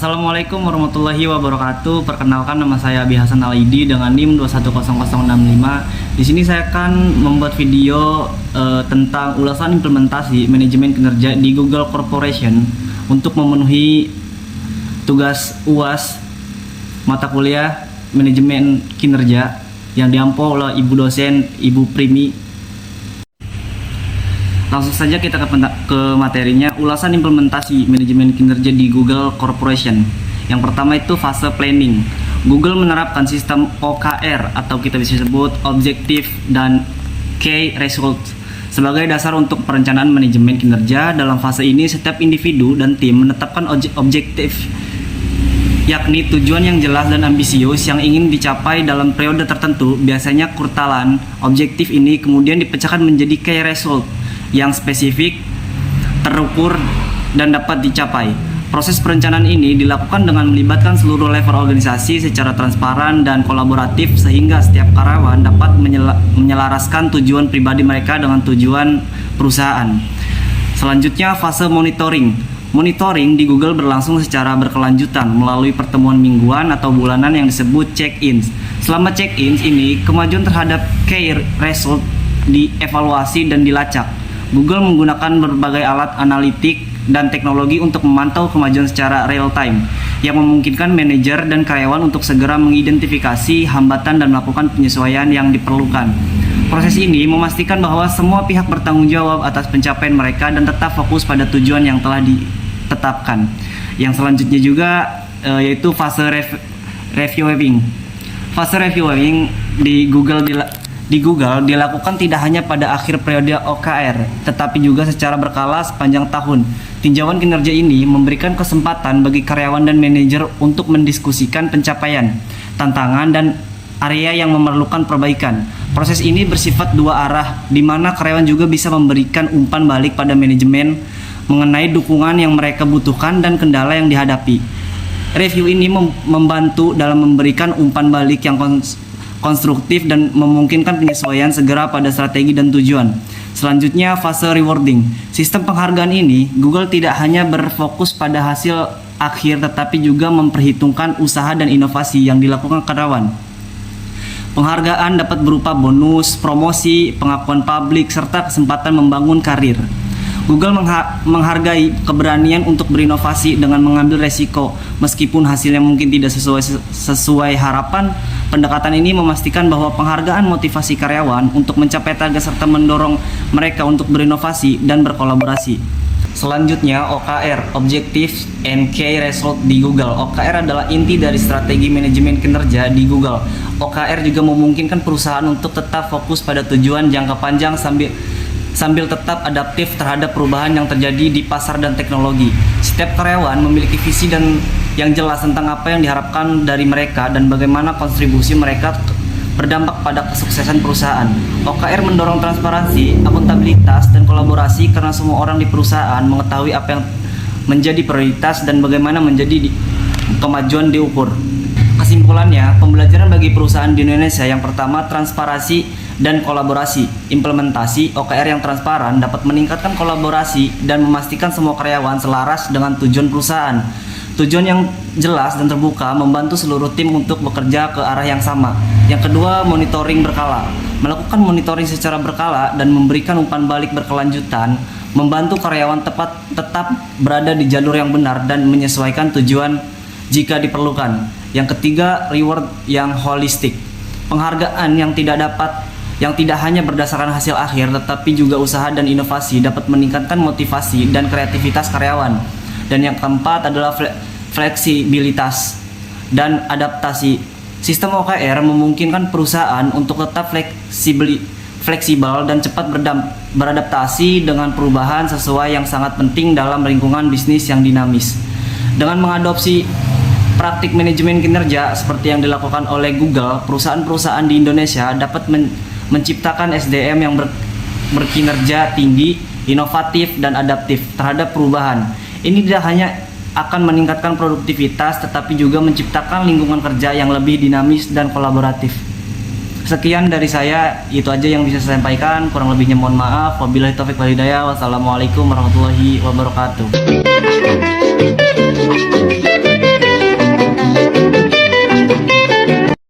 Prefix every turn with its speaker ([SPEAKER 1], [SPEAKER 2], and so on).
[SPEAKER 1] Assalamualaikum warahmatullahi wabarakatuh. Perkenalkan, nama saya Abi Hasan Alaidi dengan NIM 210065. Di sini saya akan membuat video tentang ulasan implementasi manajemen kinerja di Google Corporation untuk memenuhi tugas UAS mata kuliah manajemen kinerja yang diampu oleh Ibu dosen Ibu Primi. Langsung saja kita ke materinya. Ulasan implementasi manajemen kinerja di Google Corporation. Yang pertama itu fase planning. Google menerapkan sistem OKR atau kita bisa sebut Objective dan Key Results sebagai dasar untuk perencanaan manajemen kinerja. Dalam fase ini setiap individu dan tim menetapkan objektif, yakni tujuan yang jelas dan ambisius yang ingin dicapai dalam periode tertentu. Biasanya kurtalan objektif ini kemudian dipecahkan menjadi key result yang spesifik, terukur, dan dapat dicapai. Proses perencanaan ini dilakukan dengan melibatkan seluruh level organisasi secara transparan dan kolaboratif sehingga setiap karyawan dapat menyelaraskan tujuan pribadi mereka dengan tujuan perusahaan. Selanjutnya fase monitoring. Monitoring di Google berlangsung secara berkelanjutan melalui pertemuan mingguan atau bulanan yang disebut check-ins. Selama check-ins ini, kemajuan terhadap key result dievaluasi dan dilacak. Google menggunakan berbagai alat analitik dan teknologi untuk memantau kemajuan secara real time, yang memungkinkan manajer dan karyawan untuk segera mengidentifikasi hambatan dan melakukan penyesuaian yang diperlukan. Proses ini memastikan bahwa semua pihak bertanggung jawab atas pencapaian mereka dan tetap fokus pada tujuan yang telah ditetapkan. Yang selanjutnya juga yaitu fase reviewing. Fase reviewing di Google dilakukan tidak hanya pada akhir periode OKR, tetapi juga secara berkala sepanjang tahun. Tinjauan kinerja ini memberikan kesempatan bagi karyawan dan manajer untuk mendiskusikan pencapaian, tantangan, dan area yang memerlukan perbaikan. Proses ini bersifat dua arah, di mana karyawan juga bisa memberikan umpan balik pada manajemen mengenai dukungan yang mereka butuhkan dan kendala yang dihadapi. Review ini membantu dalam memberikan umpan balik yang konstruktif dan memungkinkan penyesuaian segera pada strategi dan tujuan. Selanjutnya fase rewarding. Sistem penghargaan ini Google tidak hanya berfokus pada hasil akhir tetapi juga memperhitungkan usaha dan inovasi yang dilakukan karyawan. Penghargaan dapat berupa bonus, promosi, pengakuan publik, serta kesempatan membangun karir. Google menghargai keberanian untuk berinovasi dengan mengambil resiko. Meskipun hasilnya mungkin tidak sesuai harapan, pendekatan ini memastikan bahwa penghargaan motivasi karyawan untuk mencapai target serta mendorong mereka untuk berinovasi dan berkolaborasi. Selanjutnya OKR, Objective and Key Result di Google. OKR adalah inti dari strategi manajemen kinerja di Google. OKR juga memungkinkan perusahaan untuk tetap fokus pada tujuan jangka panjang sambil tetap adaptif terhadap perubahan yang terjadi di pasar dan teknologi. Setiap karyawan memiliki visi dan yang jelas tentang apa yang diharapkan dari mereka dan bagaimana kontribusi mereka berdampak pada kesuksesan perusahaan. OKR mendorong transparansi, akuntabilitas, dan kolaborasi karena semua orang di perusahaan mengetahui apa yang menjadi prioritas dan bagaimana menjadi kemajuan diukur. Kesimpulannya, pembelajaran bagi perusahaan di Indonesia yang pertama, transparansi dan kolaborasi. Implementasi OKR yang transparan dapat meningkatkan kolaborasi dan memastikan semua karyawan selaras dengan tujuan perusahaan. Tujuan yang jelas dan terbuka membantu seluruh tim untuk bekerja ke arah yang sama. Yang kedua, monitoring berkala. Melakukan monitoring secara berkala dan memberikan umpan balik berkelanjutan membantu karyawan tetap berada di jalur yang benar dan menyesuaikan tujuan jika diperlukan. Yang ketiga, reward yang holistik. Penghargaan yang tidak hanya berdasarkan hasil akhir tetapi juga usaha dan inovasi dapat meningkatkan motivasi dan kreativitas karyawan. Dan yang keempat adalah fleksibilitas dan adaptasi. Sistem OKR memungkinkan perusahaan untuk tetap fleksibel dan cepat beradaptasi dengan perubahan sesuai yang sangat penting dalam lingkungan bisnis yang dinamis. Dengan mengadopsi praktik manajemen kinerja seperti yang dilakukan oleh Google, perusahaan-perusahaan di Indonesia dapat menciptakan SDM yang berkinerja tinggi, inovatif, dan adaptif terhadap perubahan. Ini tidak hanya akan meningkatkan produktivitas, tetapi juga menciptakan lingkungan kerja yang lebih dinamis dan kolaboratif. Sekian dari saya, itu aja yang bisa saya sampaikan. Kurang lebihnya mohon maaf. Wabillahi taufiq wal hidayah. Wassalamualaikum warahmatullahi wabarakatuh.